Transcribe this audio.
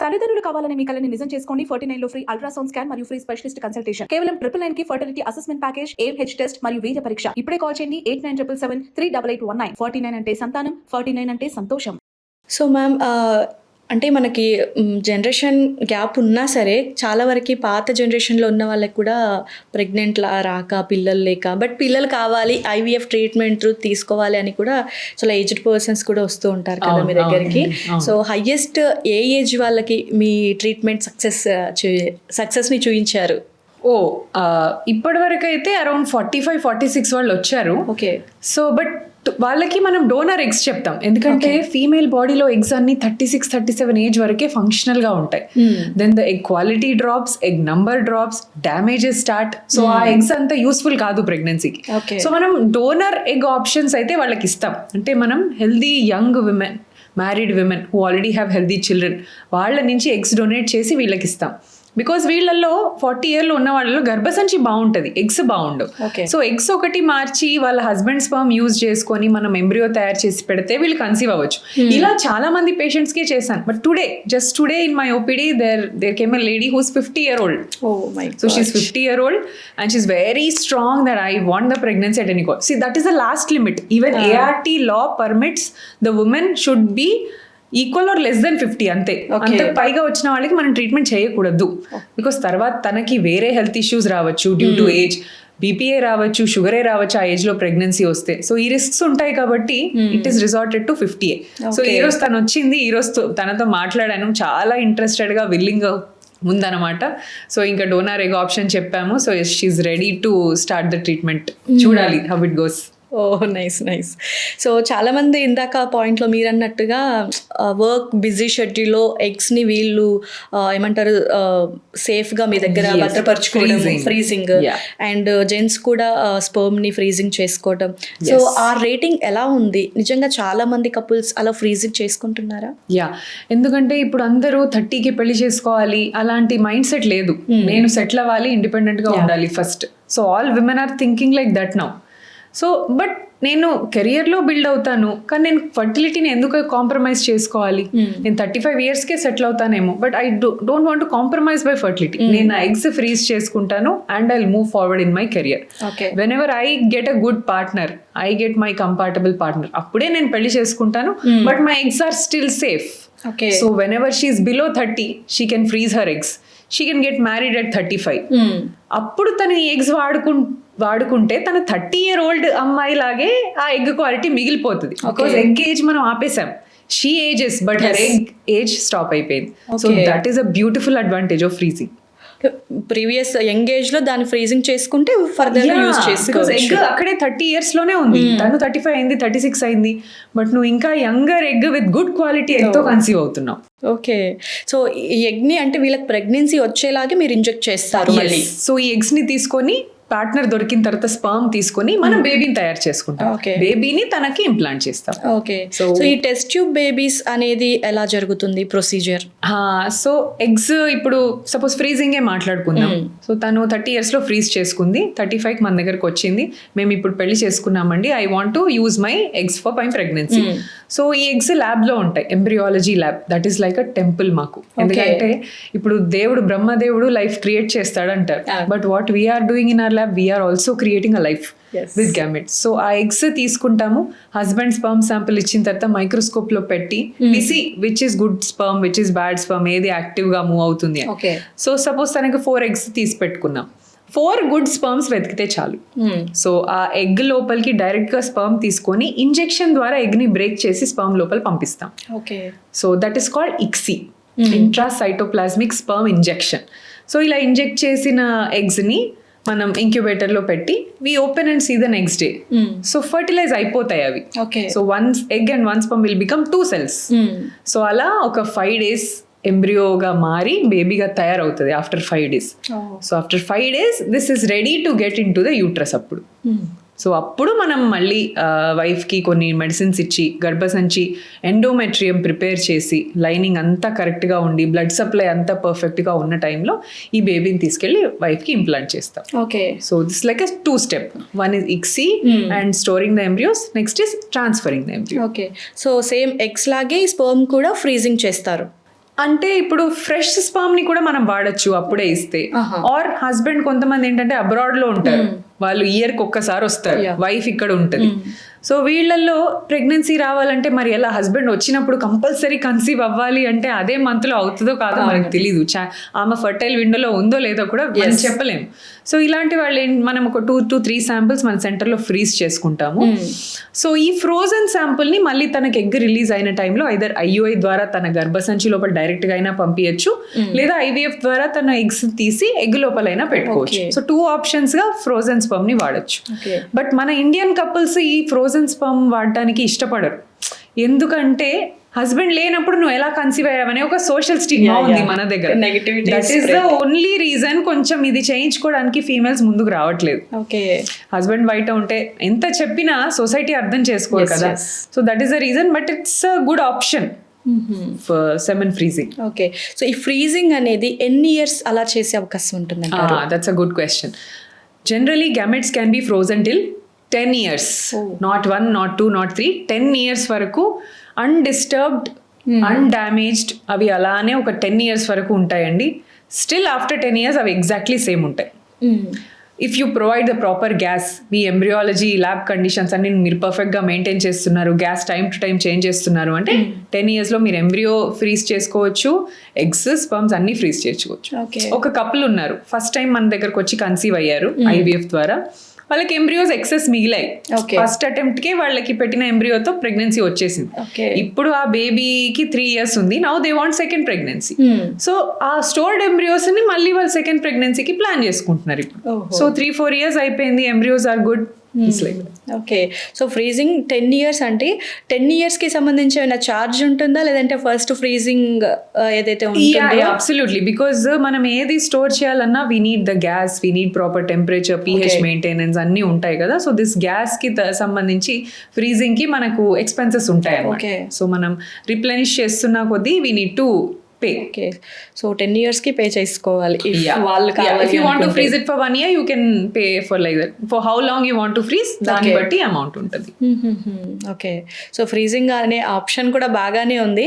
తల్లిదండ్రులు కావాలని మీ కలని నిజం చేసుకోండి. 49 లో ఫ్రీ అల్ట్రాసౌండ్ స్కాన్ మరియు ఫ్రీ స్పెషలిస్ట్ కన్సల్టేషన్. కేవలం 999 కి fertility assessment package, AMH test మరియు వీర్య పరీక్ష. ఇప్పుడే కాల్ చేయండి 8977738819. 49 అంటే సంతానం, 49 అంటే సంతోషం. సో మ్యామ్, అంటే మనకి జనరేషన్ గ్యాప్ ఉన్నా సరే చాలా వరకు పాత జనరేషన్లో ఉన్న వాళ్ళకి కూడా ప్రెగ్నెంట్ రాక, పిల్లలు లేక, బట్ పిల్లలు కావాలి, IVF ట్రీట్మెంట్ తీసుకోవాలి అని కూడా చాలా ఏజ్డ్ పర్సన్స్ కూడా వస్తూ ఉంటారు కదా మీ దగ్గరికి. సో హయ్యెస్ట్ ఏ ఏజ్ వాళ్ళకి మీ ట్రీట్మెంట్ సక్సెస్ని చూపించారు? ఇప్పటి వరకు అయితే అరౌండ్ 45-46 వాళ్ళు వచ్చారు. ఓకే. సో బట్ వాళ్ళకి మనం డోనర్ ఎగ్స్ చెప్తాం, ఎందుకంటే ఫీమేల్ బాడీలో ఎగ్స్ అన్ని 36-37 ఏజ్ వరకే ఫంక్షనల్ గా ఉంటాయి. Then the egg quality drops, egg number drops, damages start. So ఆ ఎగ్స్ అంతా యూస్ఫుల్ కాదు ప్రెగ్నెన్సీకి. సో మనం డోనర్ ఎగ్ ఆప్షన్స్ అయితే వాళ్ళకి ఇస్తాం. అంటే మనం healthy young women, married women who already have healthy children, వాళ్ళ నుంచి ఎగ్స్ డొనేట్ చేసి వీళ్ళకి ఇస్తాం. బికాస్ వీళ్ళల్లో 40 years ఉన్న వాళ్ళలో గర్భసంచి బాగుంటుంది, ఎగ్స్ బాగుండవు. సో ఎగ్స్ ఒకటి మార్చి వాళ్ళ హస్బెండ్ స్పర్మ్ యూజ్ చేసుకొని మనం ఎంబ్రియో తయారు చేసి పెడితే వీళ్ళు కన్సీవ్ అవ్వచ్చు. ఇలా చాలా మంది పేషెంట్స్ కి చేశాను. But just today in my OPD there came a lady who's 50 years old. Oh my God. So she's 50 years old and she's very strong that I want the pregnancy at any cost. See, that is the last limit. Even ART law permits the woman should be equal or less than 50, అంతే. అంతకు పైగా వచ్చిన వాళ్ళకి మనం treatment చేయకూడదు. Because తర్వాత తనకి వేరే హెల్త్ ఇష్యూస్ రావచ్చు, డ్యూ టు ఏజ్, BPA రావచ్చు, షుగరే రావచ్చు ఆ ఏజ్ లో ప్రెగ్నెన్సీ వస్తే. సో ఈ రిస్క్స్ ఉంటాయి కాబట్టి it is resorted to 50. So ఈ రోజు తను వచ్చింది, ఈ రోజు తనతో మాట్లాడాను, చాలా ఇంట్రెస్టెడ్ గా, విల్లింగ్ గా ఉందన్నమాట. సో ఇంకా డోనర్ ఎగ్ ఆప్షన్ చెప్పాము. So she is ready to start the treatment. చూడాలి how it goes. Nice. So చాలామంది ఇందాక పాయింట్లో మీరు అన్నట్టుగా వర్క్ బిజీ షెడ్యూల్లో ఎగ్స్ని వీళ్ళు ఏమంటారు సేఫ్గా మీ దగ్గర భద్రపరచుకోవడం, ఫ్రీజింగ్, అండ్ జెంట్స్ కూడా స్పర్మ్ని ఫ్రీజింగ్ చేసుకోవడం. సో ఆ రేటింగ్ ఎలా ఉంది? నిజంగా చాలా మంది కపుల్స్ అలా ఫ్రీజింగ్ చేసుకుంటున్నారా? ఎందుకంటే ఇప్పుడు అందరూ 30కి పెళ్లి చేసుకోవాలి అలాంటి మైండ్ సెట్ లేదు. నేను సెటిల్ అవ్వాలి, ఇండిపెండెంట్గా ఉండాలి first. So all women are thinking like that now. So but నేను కెరియర్లో బిల్డ్ అవుతాను, కానీ నేను ఫర్టిలిటీని ఎందుకు కాంప్రమైజ్ చేసుకోవాలి? నేను 35 yearsకే సెటిల్ అవుతానేమో, but I don't want to compromise by fertility. నేను నా ఎగ్స్ ఫ్రీజ్ చేసుకుంటాను and I move forward in my career. Whenever I get a good partner, I get my compatible partner, అప్పుడే నేను పెళ్లి చేసుకుంటాను. But my eggs are still safe. So whenever she is below 30, she can freeze her eggs. She can get married at 35. అప్పుడు తను ఈ eggs వాడుకుంటే తన 30-year-old అమ్మాయి లాగే ఆ ఎగ్ క్వాలిటీ మిగిలిపోతుంది. బికాస్ ఎగ్ ఏజ్ మనం ఆపేసాం. She ages but her egg age stop అయిపోయింది. So that is a beautiful advantage of freezing. Previous young age లో దాన్ని ఫ్రీజింగ్ చేసుకుంటే ఫర్దర్ యూజ్ చేసుకోవచ్చు. ఎగ్ అక్కడే 30 years లోనే ఉంది, తను 35 అయింది, 36 అయింది, బట్ నువ్వు ఇంకా younger egg with good quality egg తో కన్సీవ్ అవుతున్నావు. ఓకే. సో ఈ ఎగ్ ని అంటే వీళ్ళకి ప్రెగ్నెన్సీ వచ్చేలాగే మీరు ఇంజెక్ట్ చేస్తారు మళ్ళీ. సో ఈ ఎగ్స్ ని తీసుకొని పార్ట్నర్ దొరికిన తర్వాత స్పర్మ్ తీసుకొని మనం బేబీని తయారు చేసుకుంటాం. బేబీని తనకి ఇంప్లాంట్ చేస్తాం. ఓకే. సో ఈ టెస్ట్ ట్యూబ్ బేబీస్ అనేది ఎలా జరుగుతుంది ప్రొసీజర్? సో ఎగ్స్ ఇప్పుడు సపోజ్ ఫ్రీజింగే మాట్లాడుకుందాం. సో తను 30 years లో ఫ్రీజ్ చేసుకుంది, 35 మన దగ్గరకు వచ్చింది, మేము ఇప్పుడు పెళ్లి చేసుకున్నామండి, I want to use my eggs for my pregnancy. So ఈ ఎగ్స్ ల్యాబ్ లో ఉంటాయి, embryology lab. That is like a temple మాకు. ఎందుకంటే ఇప్పుడు బ్రహ్మదేవుడు లైఫ్ క్రియేట్ చేస్తాడంటారు, but what we're doing in our lab, we're also creating a life with gametes. So ఆ eggs తీసుకుంటాము, హస్బెండ్ స్పర్మ్ శాంపిల్ ఇచ్చిన తర్వాత మైక్రోస్కోప్ లో పెట్టి see which is good sperm, which is bad sperm, ఏది active గా move అవుతుంది. So suppose తనకి 4 eggs తీసి పెట్టుకున్నాం, 4 good sperms వెతికితే చాలు. సో ఆ ఎగ్ లోపలికి డైరెక్ట్ గా స్పర్మ్ తీసుకొని ఇంజెక్షన్ ద్వారా ఎగ్ ని బ్రేక్ చేసి స్పర్మ్ లోపల పంపిస్తాం. So that is called ICSI, intracytoplasmic sperm injection. So ఇలా ఇంజెక్ట్ చేసిన ఎగ్స్ ని మనం ఇంక్యుబేటర్ లో పెట్టి we open and see the next day. So fertilise అయిపోతాయి అవి. So 1 egg and 1 sperm will become 2 cells. So అలా ఒక 5 days ఎంబ్రియోగా మారి బేబీగా తయారవుతుంది after 5 days. So after 5 days this is ready to get in to the uterus. So అప్పుడు మనం మళ్ళీ వైఫ్కి కొన్ని మెడిసిన్స్ ఇచ్చి గర్భసంచి ఎండోమెట్రియం ప్రిపేర్ చేసి లైనింగ్ అంతా కరెక్ట్గా ఉండి బ్లడ్ సప్లై అంతా పర్ఫెక్ట్గా ఉన్న టైంలో ఈ బేబీని తీసుకెళ్ళి వైఫ్కి ఇంప్లాంట్ చేస్తాం. So this like a 2 step. One is ICSI and storing the embryos. Next is transferring the embryo. Okay. So same eggs లాగే స్పర్మ్ కూడా ఫ్రీజింగ్ చేస్తారు. అంటే ఇప్పుడు ఫ్రెష్ స్పర్మ్ ని కూడా మనం వాడచ్చు అప్పుడే ఇస్తే. ఆర్ హస్బెండ్ కొంతమంది ఏంటంటే అబ్రాడ్ లో ఉంటారు, వాళ్ళు ఇయర్ కి ఒక్కసారి వస్తారు, వైఫ్ ఇక్కడ ఉంటది. సో వీళ్ళల్లో ప్రెగ్నెన్సీ రావాలంటే మరి ఎలా, హస్బెండ్ వచ్చినప్పుడు కంపల్సరీ కన్సీవ్ అవ్వాలి అంటే అదే మంత్ లో అవుతుందో కాదో మనకు తెలీదు. ఆమె ఫర్టైల్ విండోలో ఉందో లేదో కూడా మనం చెప్పలేము. సో ఇలాంటి వాళ్ళు మనం ఒక 2 to 3 శాంపిల్స్ మన సెంటర్లో ఫ్రీజ్ చేసుకుంటాము. సో ఈ ఫ్రోజన్ శాంపుల్ ని మళ్ళీ తనకి ఎగ్ రిలీజ్ అయిన టైంలో ఐదర్ IUI ద్వారా తన గర్భసంచి లోపల డైరెక్ట్ గా అయినా పంపించచ్చు, లేదా IVF ద్వారా తన ఎగ్స్ తీసి ఎగ్ లోపలైనా పెట్టుకోవచ్చు. సో 2 ఆప్షన్స్ గా ఫ్రోజన్ స్పర్మ్ ని వాడచ్చు. బట్ మన ఇండియన్ కపుల్స్ ఈ ఫ్రోజన్ స్పర్మ్ వాడటానికి ఇష్టపడరు. ఎందుకంటే హస్బెండ్ లేనప్పుడు నువ్వు ఎలా కన్సీవ్ అయ్యావనే ఒక సోషల్ స్టిగ్మా ఉంది మన దగ్గర. That is the only reason కొంచెం ఇది చేయించుకోవడానికి ఫీమేల్స్ ముందుకు రావట్లేదు. హస్బెండ్ బయట ఉంటే ఎంత చెప్పినా సొసైటీ అర్థం చేసుకోరు కదా. So that is the reason, but it's a good option for semen freezing. Okay, so ఈ ఫ్రీజింగ్ అనేది ఎన్ని ఇయర్స్ అలా చేసే అవకాశం ఉంటుంది? That's a good question. Generally gametes can be frozen till 10 years. Not 1, not 2, not 3, 10 years వరకు undisturbed, అన్డామేజ్డ్ అవి అలానే ఒక 10 years వరకు ఉంటాయండి. స్టిల్ ఆఫ్టర్ 10 years అవి ఎగ్జాక్ట్లీ సేమ్ ఉంటాయి. If you provide the proper gas, me embryology lab conditions అన్ని మీరు పర్ఫెక్ట్గా మెయింటైన్ చేస్తున్నారు, gas time to time change చేస్తున్నారు అంటే 10 yearsలో మీరు ఎంబ్రియో ఫ్రీజ్ చేసుకోవచ్చు, ఎగ్స్ స్పర్మ్స్ అన్ని ఫ్రీజ్ చేసుకోవచ్చు. ఒక కపుల్ ఉన్నారు, ఫస్ట్ టైం మన దగ్గరకు వచ్చి కన్సీవ్ అయ్యారు IVF ద్వారా. వాళ్ళకి ఎంబ్రియోస్ ఎక్సెస్ మిగిలాయి. ఫస్ట్ అటెంప్ట్ కే వాళ్ళకి పెట్టిన ఎంబ్రియోతో ప్రెగ్నెన్సీ వచ్చేసింది. ఇప్పుడు ఆ బేబీకి 3 years ఉంది. Now they want second pregnancy. So ఆ స్టోర్డ్ ఎంబ్రియోస్ ని మళ్ళీ వాళ్ళు సెకండ్ ప్రెగ్నెన్సీకి ప్లాన్ చేసుకుంటున్నారు ఇప్పుడు. సో 3-4 years అయిపోయింది, embryos are good. Okay, so freezing 10 years అంటే 10 yearsకి సంబంధించి ఏమైనా ఛార్జ్ ఉంటుందా, లేదంటే ఫస్ట్ ఫ్రీజింగ్ ఏదైతే ఉంటుందో? అబ్సల్యూట్లీ, బికాజ్ మనం ఏది స్టోర్ చేయాలన్నా we need the gas, we need proper temperature, pH maintenance అన్నీ ఉంటాయి కదా. సో దిస్ గ్యాస్ కి సంబంధించి ఫ్రీజింగ్ కి మనకు ఎక్స్పెన్సెస్ ఉంటాయి అన్నమాట. సో మనం రిప్లెనిష్ చేస్తున్న కొద్దీ we need to pay. Okay, so 10 yearsకి పే చేసుకోవాలి. If you want to freeze it for 1 year, you can pay for like that. For how long you want to freeze, దాన్ని బట్టి amount ఉంటుంది. Okay, so freezing అనే option కూడా బాగానే ఉంది.